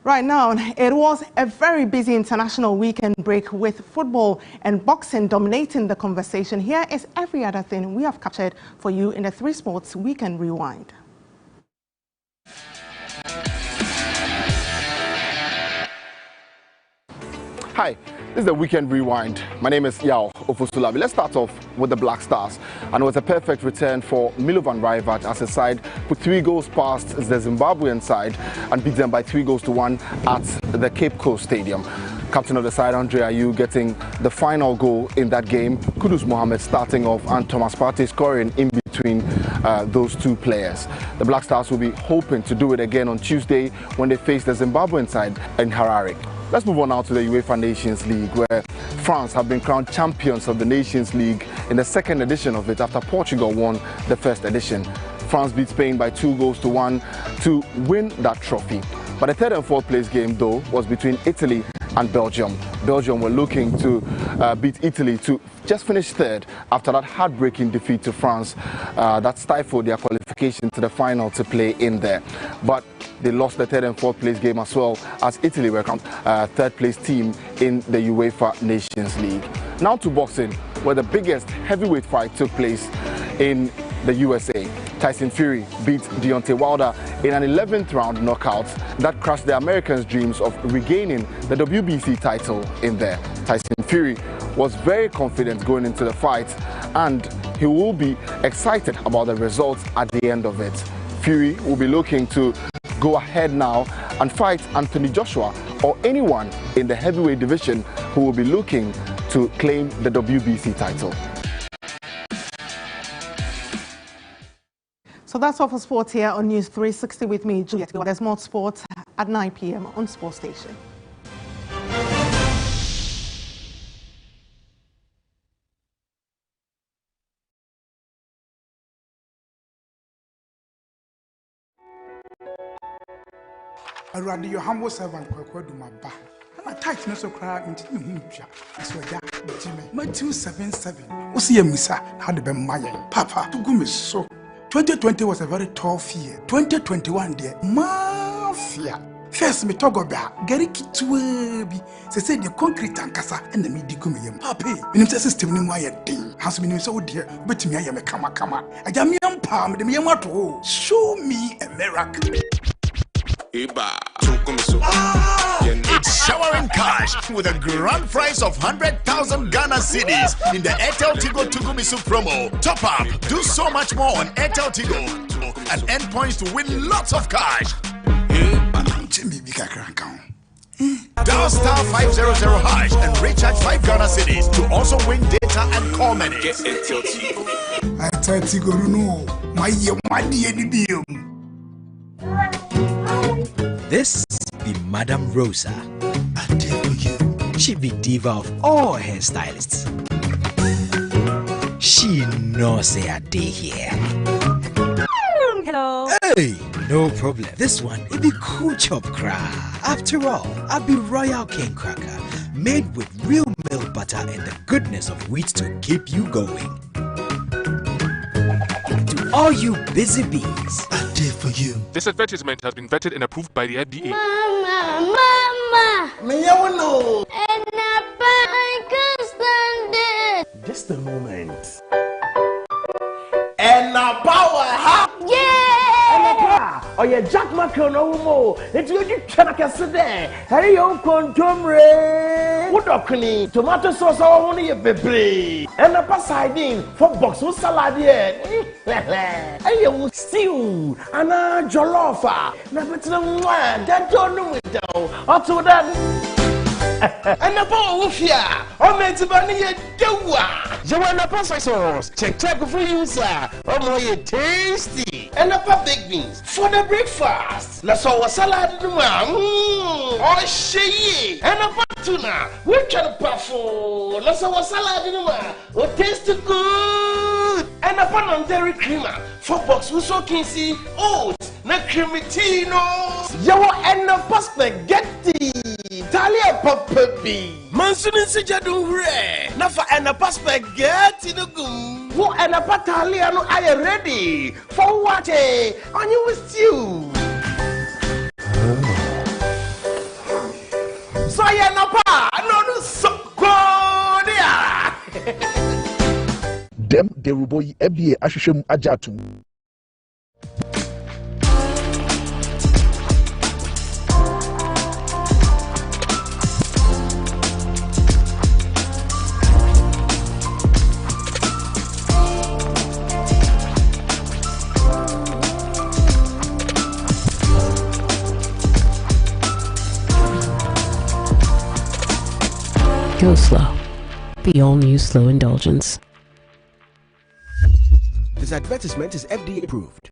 Right now, it was a very busy international weekend break with football and boxing dominating the conversation. Here is every other thing we have captured for you in the 3 Sports Weekend Rewind. Hi, this is the Weekend Rewind. My name is Yao Ofosulabi. Let's start off with the Black Stars. And it was a perfect return for Milovan Rajovac as his side put 3 goals past the Zimbabwean side and beat them by 3-1 at the Cape Coast Stadium. Captain of the side, Andre Ayew, getting the final goal in that game. Kudus Mohammed starting off and Thomas Partey scoring in between those 2 players. The Black Stars will be hoping to do it again on Tuesday when they face the Zimbabwean side in Harare. Let's move on now to the UEFA Nations League, where France have been crowned champions of the Nations League in the 2nd edition of it after Portugal won the 1st edition. France beat Spain by 2-1 to win that trophy. But the 3rd and 4th place game, though, was between Italy and Belgium. Belgium were looking to beat Italy to just finish 3rd after that heartbreaking defeat to France that stifled their qualification to the final to play in there. But they lost the 3rd and 4th place game as well, as Italy were 3rd place team in the UEFA Nations League. Now to boxing, where the biggest heavyweight fight took place in the USA. Tyson Fury beat Deontay Wilder in an 11th round knockout that crushed the Americans' dreams of regaining the WBC title in there. Tyson Fury was very confident going into the fight, and he will be excited about the results at the end of it. Fury will be looking to go ahead now and fight Anthony Joshua or anyone in the heavyweight division who will be looking to claim the WBC title. So that's all for sports here on News 360 with me, Juliet. There's more sports at 9 p.m. on Sports Station. I rather your humble servant do my back. And I tight no so cry until you so yeah, Matthew 7:7. What's your missa? How the Maya? Papa, to go me so. 2020 was a very tough year. 2021 there, mafia. First, me talk about Gary Kitwebi. Say the concrete and casa and the midi gum. Happy. In the system, no more thing. Has been so dear, but me, I am a kama. I am young palm, the Miamato. Show me a miracle. It's showering cash with a grand prize of 100,000 Ghana cedis in the Airtel Tigo Tugumisu promo. Top up, do so much more on Airtel Tigo and earn points to win lots of cash. Dial star 500 hash and recharge 5 Ghana cedis to also win data and call minutes. Get Airtel Tigo. Airtel Tigo, no, my dear. This be Madame Rosa. I did for you. She be diva of all hairstylists. She knows say I day here. Hello. Hey, no problem. This one, it be cool chop crack. After all, I be Royal Cane Cracker, made with real milk butter and the goodness of wheat to keep you going. To all you busy bees, I did for you. This advertisement has been vetted and approved by the FDA. Mama! Meow. And I can't stand it! Just a moment. And now power, huh? Yeah! Oh, yeah, Jack Macron, no more. It's you can sit there. Hey, you contumre. What okuni? Tomato sauce, I want you, baby. And a pass sardine for box with salad here. Hey, you stew. And a jollofa. Never to the one. That don't know it though. Up to that. And the ball of ya, or meant to bunny a doa. You want a pasta sauce? Check for you, sir. Oh, my tasty. And a big beans for the breakfast. Let's all a salad. Oh, she and a tuna. We can puffle. Let's all a salad. Oh, taste good. And a pan on dairy creamer. 4 box with so can see oats. Na cremitino. You and a pasta spaghetti. Talia Poppy. Mansunin Sijadu Re. Nafa and a pasta spaghetti no gum. Who and a pataliano I am ready. For what on you with you. So I am a pa. No, so good. Dem de ruboyi ebie ahwehwem ajatum. Go slow. Be all new slow indulgence. This advertisement is FDA approved.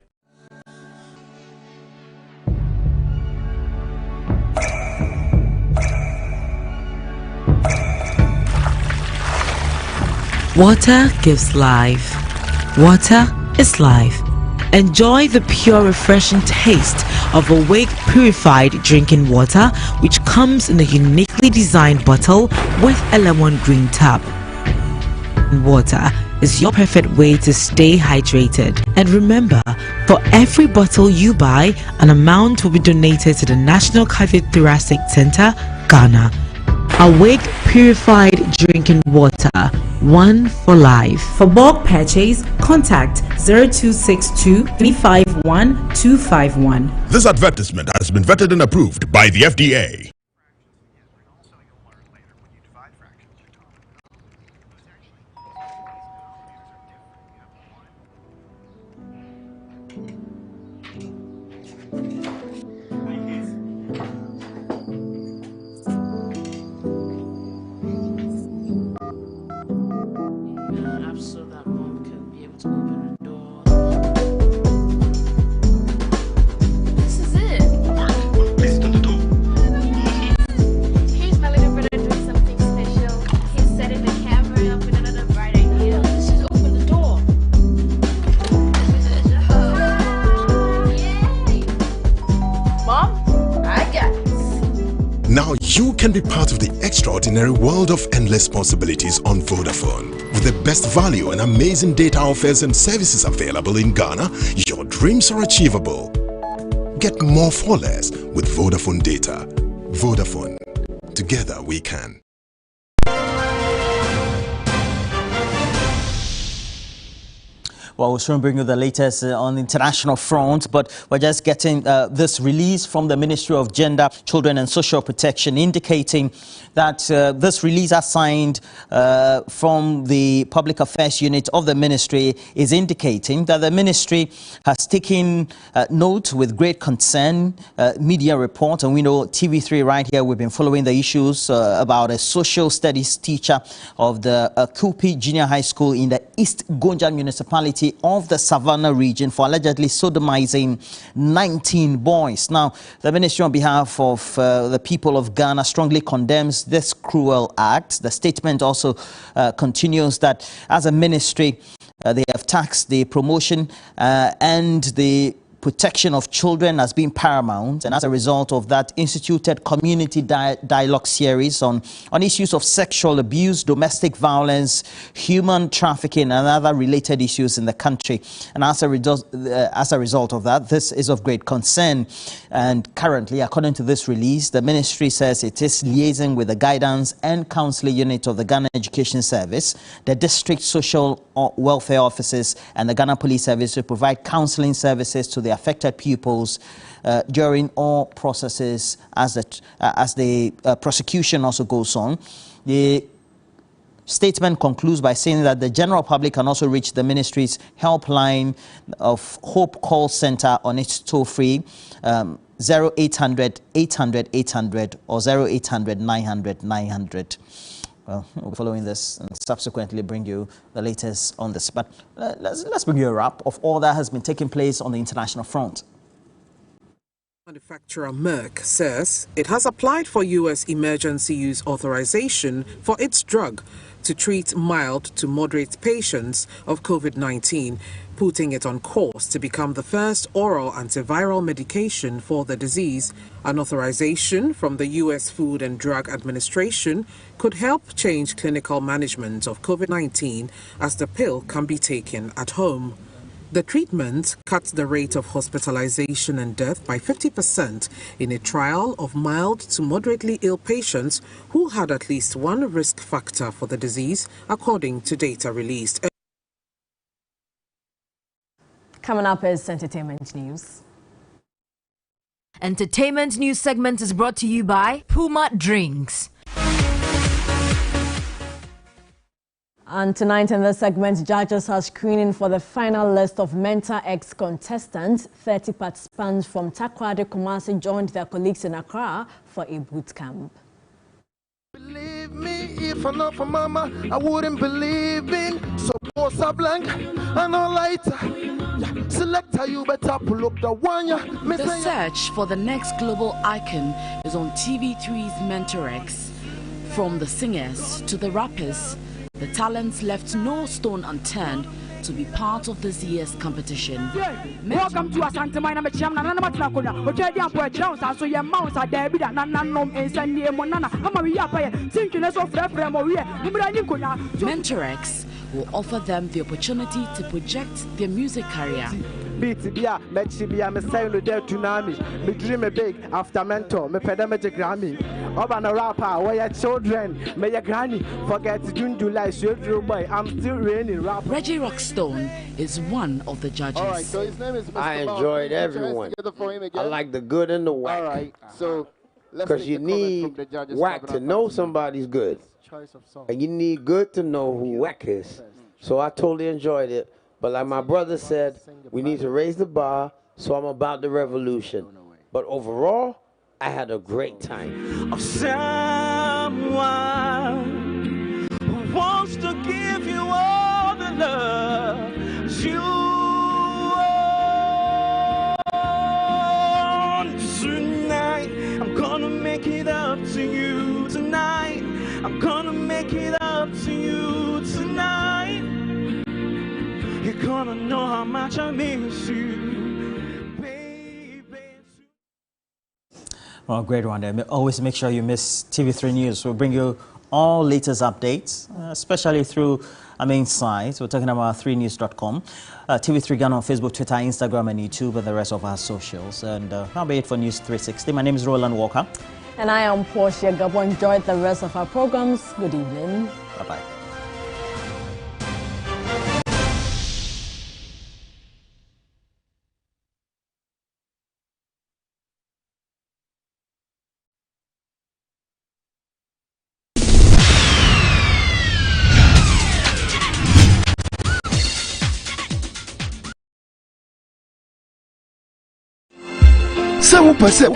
Water gives life. Water is life. Enjoy the pure, refreshing taste of Awake purified drinking water, which comes in a uniquely designed bottle with a lemon green tap. Water is your perfect way to stay hydrated. And remember, for every bottle you buy, an amount will be donated to the National Cardiothoracic Center, Ghana. Awake purified drinking water, one for life. For bulk purchase, contact 0262 351 251. This advertisement has been vetted and approved by the FDA. Now you can be part of the extraordinary world of endless possibilities on Vodafone. With With the best value and amazing data offers and services available in Ghana, your dreams are achievable. Get more for less with Vodafone data. Vodafone. Together we can. Well, we'll soon bring you the latest on the international front, but we're just getting this release from the Ministry of Gender, Children and Social Protection indicating that this release assigned from the Public Affairs Unit of the Ministry is indicating that the Ministry has taken note with great concern, media report, and we know TV3 right here, we've been following the issues about a social studies teacher of the Kupi Junior High School in the East Gonja municipality of the Savannah region for allegedly sodomizing 19 boys. Now, the ministry on behalf of the people of Ghana strongly condemns this cruel act. The statement also continues that as a ministry, they have taxed the promotion and the protection of children as being paramount, and as a result of that, instituted community dialogue series on issues of sexual abuse, domestic violence, human trafficking, and other related issues in the country. And as a result of that, this is of great concern. And currently, according to this release, the ministry says it is liaising with the guidance and counseling unit of the Ghana Education Service, the district social welfare offices, and the Ghana Police Service to provide counseling services to the affected pupils during all processes as the prosecution also goes on. The statement concludes by saying that the general public can also reach the ministry's helpline of Hope Call Center on its toll-free 0800 800 800 or 0800 900 900. Well, we'll be following this and subsequently bring you the latest on this. But let's bring you a wrap of all that has been taking place on the international front. Manufacturer Merck says it has applied for U.S. emergency use authorization for its drug to treat mild to moderate patients of COVID-19, putting it on course to become the first oral antiviral medication for the disease. An authorization from the U.S. Food and Drug Administration could help change clinical management of COVID-19 as the pill can be taken at home. The treatment cuts the rate of hospitalization and death by 50% in a trial of mild to moderately ill patients who had at least one risk factor for the disease, according to data released. Coming up is entertainment news. Entertainment news segment is brought to you by Puma Drinks. And tonight in this segment, judges are screening for the final list of Mentor X contestants. 30 participants from Takoradi Kumasi joined their colleagues in Accra for a boot camp. Believe me, if I'm not for mama, I wouldn't believe in. So boss a blank and a lighter. Yeah. Selector, you better pull up the one. The search for the next global icon is on TV3's Mentor X. From the singers to the rappers, the talents left no stone unturned to be part of this year's competition. Welcome to Asante Mine. I'm a chairman. I'm not going to okay, I'm Jones. So your mouse are there. Mentor X will offer them the opportunity to project their music career. I'm dream big after Mentor. Me pedamagic Grammy. Urban rapper, where your children, may your granny forget June, July, boy. I'm still raining rap. Reggie Rockstone is one of the judges. All right, so his name is Mr. I enjoyed everyone. I like the good and the whack. All right, so because you need whack to know somebody's good, and you need good to know who whack is. So I totally enjoyed it. But like my brother said, we need to raise the bar. So I'm about the revolution. But overall, I had a great time. Of someone who wants to give you all the love you want tonight. I'm gonna make it up to you tonight. I'm gonna make it up to you tonight. You're gonna know how much I miss you. Well, great one there. Always make sure you miss TV3 News. We'll bring you all latest updates, especially through our main site. We're talking about 3news.com, TV3 Ghana on Facebook, Twitter, Instagram, and YouTube, and the rest of our socials. And that'll be it for News 360. My name is Roland Walker. And I am Portia Gabo. Enjoy the rest of our programs. Good evening. Bye-bye.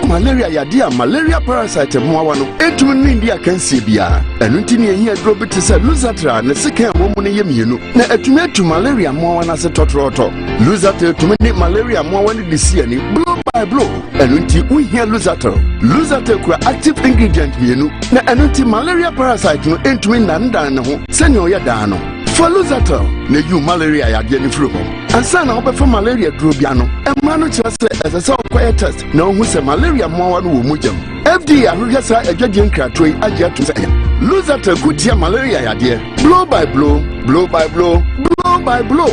Malaria yadia malaria parasite moawano etum nindia kansie bia enu ntini ehia dro bete se Luzatra ne seka womu ne yemienu na etum malaria moawana se totroto Luzatra etum ni malaria moawana disia ni blow by blow enu nti uhia Luzatra kura active ingredient mienu na enu nti malaria parasite no etum nandan ne ho se ne oya da no for Luzatra ne you malaria yadia ni flu ansa na obefa malaria dro bia no emma no kire se esese okoye test na ohu se malaria moawa no wo mujam FDA ahwehwe sa adwagye nkratoi agye to se Luzatra gutia malaria yade blow by blow blow by blow blow by blow.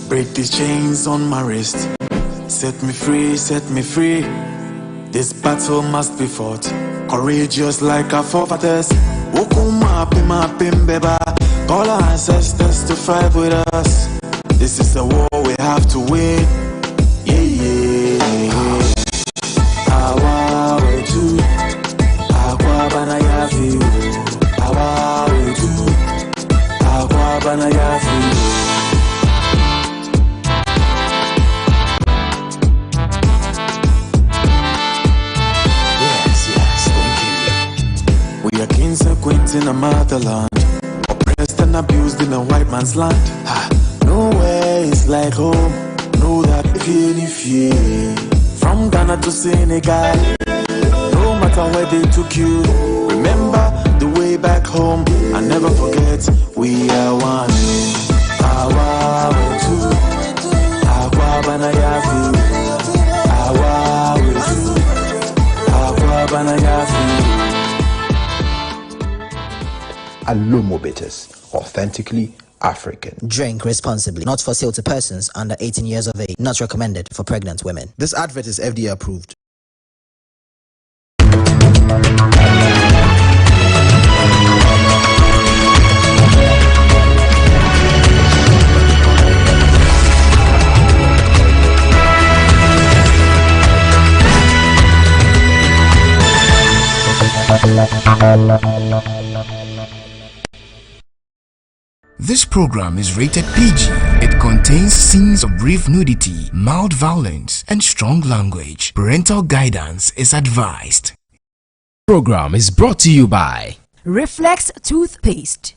Break these chains on my wrist. Set me free, set me free. This battle must be fought. Courageous like our forefathers. Wokuma pim beba. Call our ancestors to fight with us. This is the war we have to win. Yeah, yeah. Awa we do. Agua banayafi. Awa we do. Agua banayafi. We are kings and queens in a motherland, oppressed and abused in a white man's land. Nowhere is like home, know that if you from Ghana to Senegal, no matter where they took you, remember the way back home and never forget we are one. Awa we two, agua banayafi. Awa we two, agua banayafi. Alomo Bitters, authentically African. Drink responsibly. Not for sale to persons under 18 years of age. Not recommended for pregnant women. This advert is FDA approved. This program is rated PG. It contains scenes of brief nudity, mild violence, and strong language. Parental guidance is advised. Program is brought to you by Reflex Toothpaste.